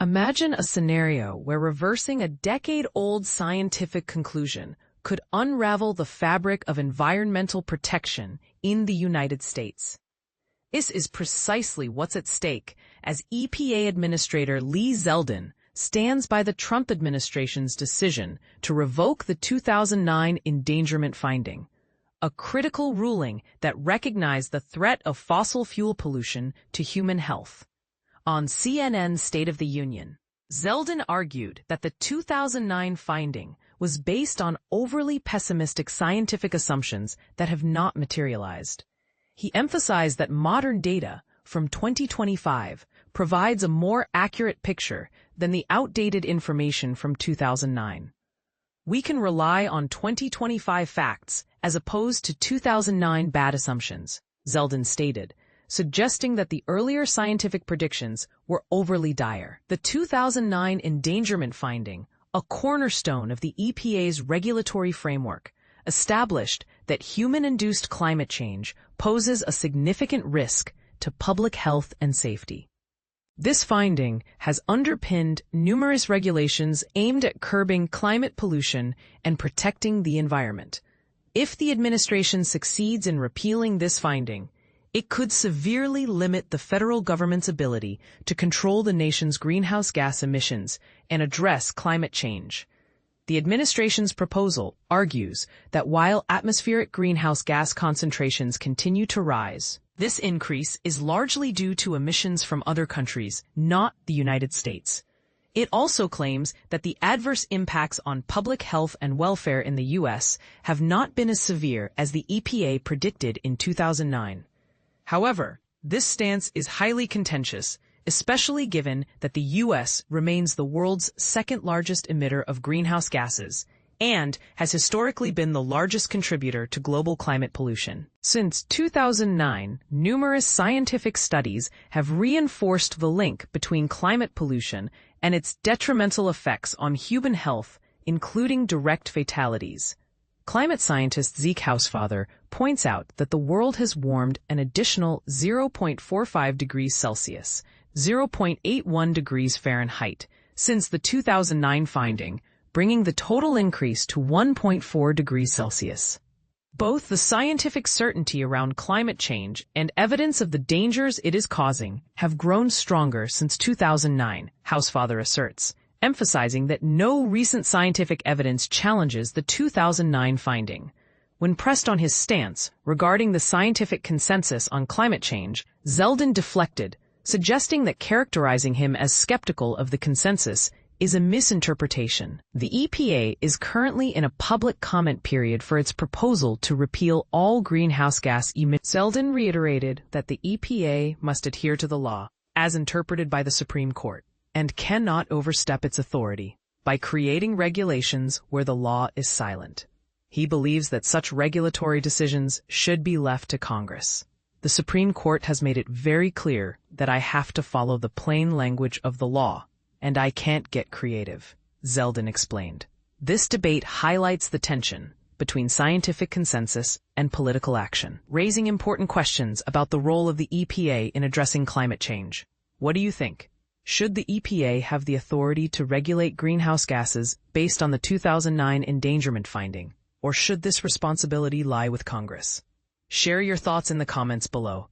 Imagine a scenario where reversing a decade-old scientific conclusion could unravel the fabric of environmental protection in the United States. This is precisely what's at stake as EPA Administrator Lee Zeldin stands by the Trump administration's decision to revoke the 2009 endangerment finding, a critical ruling that recognized the threat of fossil fuel pollution to human health. On CNN's State of the Union, Zeldin argued that the 2009 finding was based on overly pessimistic scientific assumptions that have not materialized. He emphasized that modern data from 2025 provides a more accurate picture than the outdated information from 2009. We can rely on 2025 facts as opposed to 2009 bad assumptions, Zeldin stated, suggesting that the earlier scientific predictions were overly dire. The 2009 endangerment finding, a cornerstone of the EPA's regulatory framework, established that human-induced climate change poses a significant risk to public health and safety. This finding has underpinned numerous regulations aimed at curbing climate pollution and protecting the environment. If the administration succeeds in repealing this finding, it could severely limit the federal government's ability to control the nation's greenhouse gas emissions and address climate change. The administration's proposal argues that while atmospheric greenhouse gas concentrations continue to rise, this increase is largely due to emissions from other countries, not the United States. It also claims that the adverse impacts on public health and welfare in the U.S. have not been as severe as the EPA predicted in 2009. However, this stance is highly contentious, especially given that the U.S. remains the world's second-largest emitter of greenhouse gases and has historically been the largest contributor to global climate pollution. Since 2009, numerous scientific studies have reinforced the link between climate pollution and its detrimental effects on human health, including direct fatalities. Climate scientist Zeke Housefather points out that the world has warmed an additional 0.45 degrees Celsius, 0.81 degrees Fahrenheit, since the 2009 finding, bringing the total increase to 1.4 degrees Celsius. Both the scientific certainty around climate change and evidence of the dangers it is causing have grown stronger since 2009, Housefather asserts, emphasizing that no recent scientific evidence challenges the 2009 finding. When pressed on his stance regarding the scientific consensus on climate change, Zeldin deflected, suggesting that characterizing him as skeptical of the consensus is a misinterpretation. The EPA is currently in a public comment period for its proposal to repeal all greenhouse gas emissions. Zeldin reiterated that the EPA must adhere to the law, as interpreted by the Supreme Court, and cannot overstep its authority by creating regulations where the law is silent. He believes that such regulatory decisions should be left to Congress. The Supreme Court has made it very clear that I have to follow the plain language of the law, and I can't get creative, Zeldin explained. This debate highlights the tension between scientific consensus and political action, raising important questions about the role of the EPA in addressing climate change. What do you think? Should the EPA have the authority to regulate greenhouse gases based on the 2009 endangerment finding, or should this responsibility lie with Congress? Share your thoughts in the comments below.